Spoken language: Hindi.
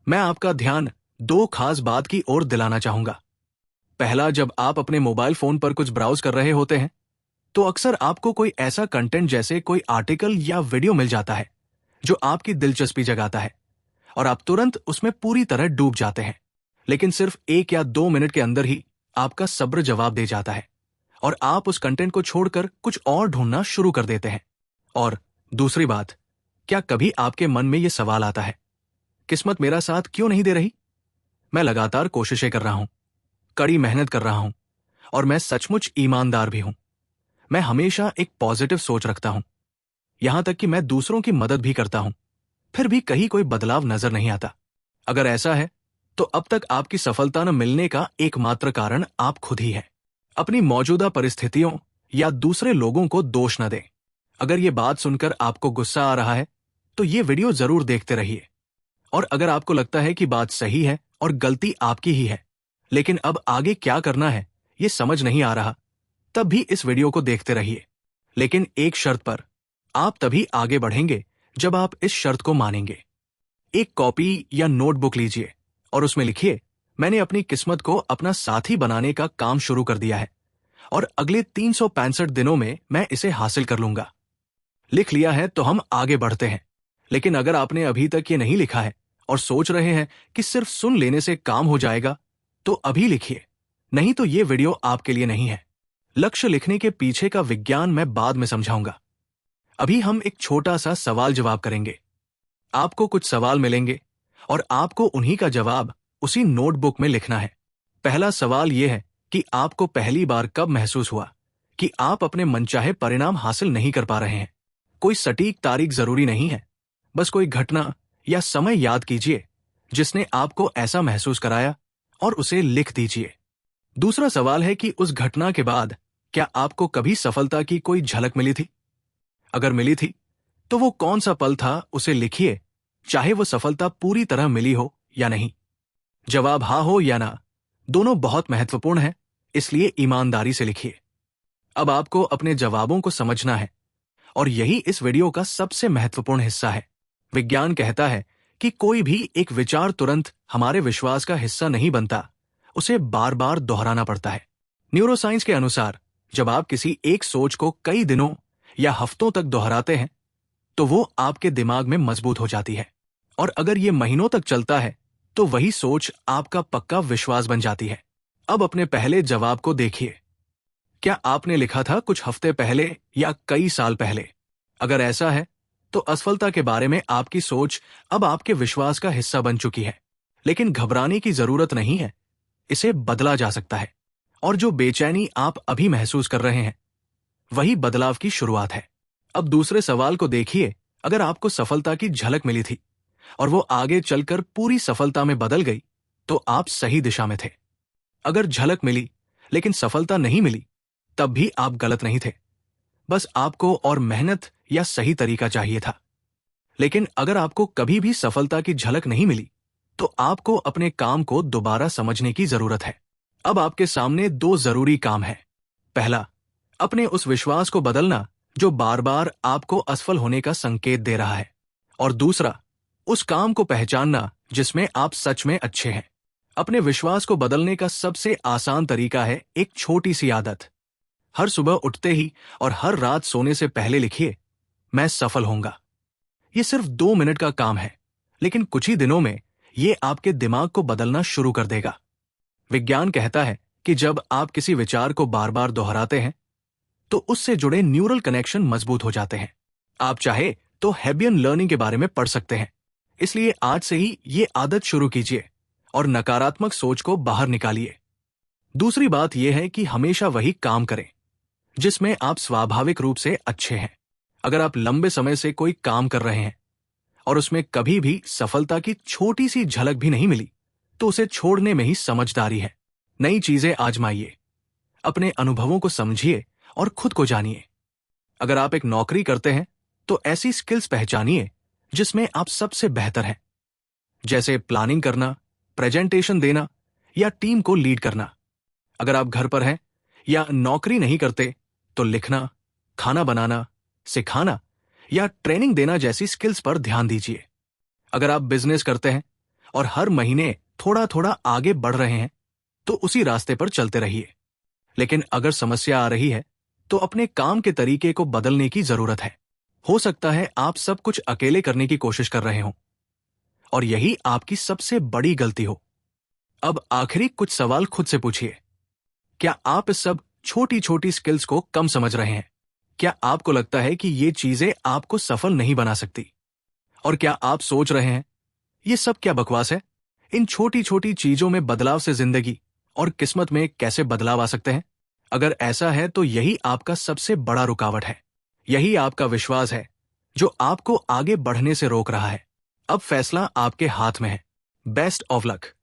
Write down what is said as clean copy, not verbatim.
मैं आपका ध्यान दो खास बात की ओर दिलाना चाहूंगा। पहला, जब आप अपने मोबाइल फोन पर कुछ ब्राउज कर रहे होते हैं तो अक्सर आपको कोई ऐसा कंटेंट जैसे कोई आर्टिकल या वीडियो मिल जाता है जो आपकी दिलचस्पी जगाता है और आप तुरंत उसमें पूरी तरह डूब जाते हैं। लेकिन सिर्फ 1 या 2 मिनट के अंदर ही आपका सब्र जवाब दे जाता है और आप उस कंटेंट को छोड़कर कुछ और ढूंढना शुरू कर देते हैं। और दूसरी बात, क्या कभी आपके मन में यह सवाल आता है, किस्मत मेरा साथ क्यों नहीं दे रही? मैं लगातार कोशिशें कर रहा हूं, कड़ी मेहनत कर रहा हूं और मैं सचमुच ईमानदार भी हूं। मैं हमेशा एक पॉजिटिव सोच रखता हूं, यहां तक कि मैं दूसरों की मदद भी करता हूं, फिर भी कहीं कोई बदलाव नजर नहीं आता। अगर ऐसा है तो अब तक आपकी सफलता न मिलने का एकमात्र कारण आप खुद ही हैं। अपनी मौजूदा परिस्थितियों या दूसरे लोगों को दोष न दें। अगर ये बात सुनकर आपको गुस्सा आ रहा है तो ये वीडियो जरूर देखते रहिए। और अगर आपको लगता है कि बात सही है और गलती आपकी ही है, लेकिन अब आगे क्या करना है ये समझ नहीं आ रहा, तब भी इस वीडियो को देखते रहिए। लेकिन एक शर्त पर, आप तभी आगे बढ़ेंगे जब आप इस शर्त को मानेंगे। एक कॉपी या नोटबुक लीजिए और उसमें लिखिए, मैंने अपनी किस्मत को अपना साथी बनाने का काम शुरू कर दिया है और अगले 365 दिनों में मैं इसे हासिल कर लूंगा। लिख लिया है तो हम आगे बढ़ते हैं। लेकिन अगर आपने अभी तक ये नहीं लिखा है और सोच रहे हैं कि सिर्फ सुन लेने से काम हो जाएगा, तो अभी लिखिए, नहीं तो ये वीडियो आपके लिए नहीं है। लक्ष्य लिखने के पीछे का विज्ञान मैं बाद में समझाऊंगा। अभी हम एक छोटा सा सवाल जवाब करेंगे। आपको कुछ सवाल मिलेंगे और आपको उन्हीं का जवाब उसी नोटबुक में लिखना है। पहला सवाल यह है कि आपको पहली बार कब महसूस हुआ कि आप अपने मनचाहे परिणाम हासिल नहीं कर पा रहे हैं। कोई सटीक तारीख जरूरी नहीं है, बस कोई घटना या समय याद कीजिए जिसने आपको ऐसा महसूस कराया और उसे लिख दीजिए। दूसरा सवाल है कि उस घटना के बाद क्या आपको कभी सफलता की कोई झलक मिली थी? अगर मिली थी तो वो कौन सा पल था, उसे लिखिए, चाहे वो सफलता पूरी तरह मिली हो या नहीं। जवाब हाँ हो या ना, दोनों बहुत महत्वपूर्ण है, इसलिए ईमानदारी से लिखिए। अब आपको अपने जवाबों को समझना है और यही इस वीडियो का सबसे महत्वपूर्ण हिस्सा है। विज्ञान कहता है कि कोई भी एक विचार तुरंत हमारे विश्वास का हिस्सा नहीं बनता, उसे बार बार दोहराना पड़ता है। न्यूरोसाइंस के अनुसार जब आप किसी एक सोच को कई दिनों या हफ्तों तक दोहराते हैं तो वो आपके दिमाग में मजबूत हो जाती है और अगर ये महीनों तक चलता है तो वही सोच आपका पक्का विश्वास बन जाती है। अब अपने पहले जवाब को देखिए। क्या आपने लिखा था कुछ हफ्ते पहले या कई साल पहले? अगर ऐसा है तो असफलता के बारे में आपकी सोच अब आपके विश्वास का हिस्सा बन चुकी है। लेकिन घबराने की जरूरत नहीं है, इसे बदला जा सकता है। और जो बेचैनी आप अभी महसूस कर रहे हैं वही बदलाव की शुरुआत है। अब दूसरे सवाल को देखिए। अगर आपको सफलता की झलक मिली थी और वो आगे चलकर पूरी सफलता में बदल गई तो आप सही दिशा में थे। अगर झलक मिली लेकिन सफलता नहीं मिली, तब भी आप गलत नहीं थे, बस आपको और मेहनत या सही तरीका चाहिए था। लेकिन अगर आपको कभी भी सफलता की झलक नहीं मिली तो आपको अपने काम को दोबारा समझने की जरूरत है। अब आपके सामने दो जरूरी काम हैं। पहला, अपने उस विश्वास को बदलना जो बार बार आपको असफल होने का संकेत दे रहा है, और दूसरा, उस काम को पहचानना जिसमें आप सच में अच्छे हैं। अपने विश्वास को बदलने का सबसे आसान तरीका है एक छोटी सी आदत। हर सुबह उठते ही और हर रात सोने से पहले लिखिए, मैं सफल होऊंगा। ये सिर्फ 2 मिनट का काम है, लेकिन कुछ ही दिनों में ये आपके दिमाग को बदलना शुरू कर देगा। विज्ञान कहता है कि जब आप किसी विचार को बार बार दोहराते हैं तो उससे जुड़े न्यूरल कनेक्शन मजबूत हो जाते हैं। आप चाहे तो हेबियन लर्निंग के बारे में पढ़ सकते हैं। इसलिए आज से ही ये आदत शुरू कीजिए और नकारात्मक सोच को बाहर निकालिए। दूसरी बात यह है कि हमेशा वही काम करें जिसमें आप स्वाभाविक रूप से अच्छे हैं। अगर आप लंबे समय से कोई काम कर रहे हैं और उसमें कभी भी सफलता की छोटी सी झलक भी नहीं मिली, तो उसे छोड़ने में ही समझदारी है। नई चीजें आजमाइए, अपने अनुभवों को समझिए और खुद को जानिए। अगर आप एक नौकरी करते हैं तो ऐसी स्किल्स पहचानिए जिसमें आप सबसे बेहतर हैं, जैसे प्लानिंग करना, प्रेजेंटेशन देना या टीम को लीड करना। अगर आप घर पर हैं या नौकरी नहीं करते तो लिखना, खाना बनाना, सिखाना या ट्रेनिंग देना जैसी स्किल्स पर ध्यान दीजिए। अगर आप बिजनेस करते हैं और हर महीने थोड़ा थोड़ा आगे बढ़ रहे हैं, तो उसी रास्ते पर चलते रहिए। लेकिन अगर समस्या आ रही है, तो अपने काम के तरीके को बदलने की जरूरत है। हो सकता है आप सब कुछ अकेले करने की कोशिश कर रहे हो, और यही आपकी सबसे बड़ी गलती हो। अब आखिरी कुछ सवाल खुद से पूछिए। क्या आप इस सब छोटी छोटी स्किल्स को कम समझ रहे हैं? क्या आपको लगता है कि ये चीजें आपको सफल नहीं बना सकती? और क्या आप सोच रहे हैं, ये सब क्या बकवास है? इन छोटी छोटी चीजों में बदलाव से जिंदगी और किस्मत में कैसे बदलाव आ सकते हैं? अगर ऐसा है तो यही आपका सबसे बड़ा रुकावट है। यही आपका विश्वास है जो आपको आगे बढ़ने से रोक रहा है। अब फैसला आपके हाथ में है। Best of luck.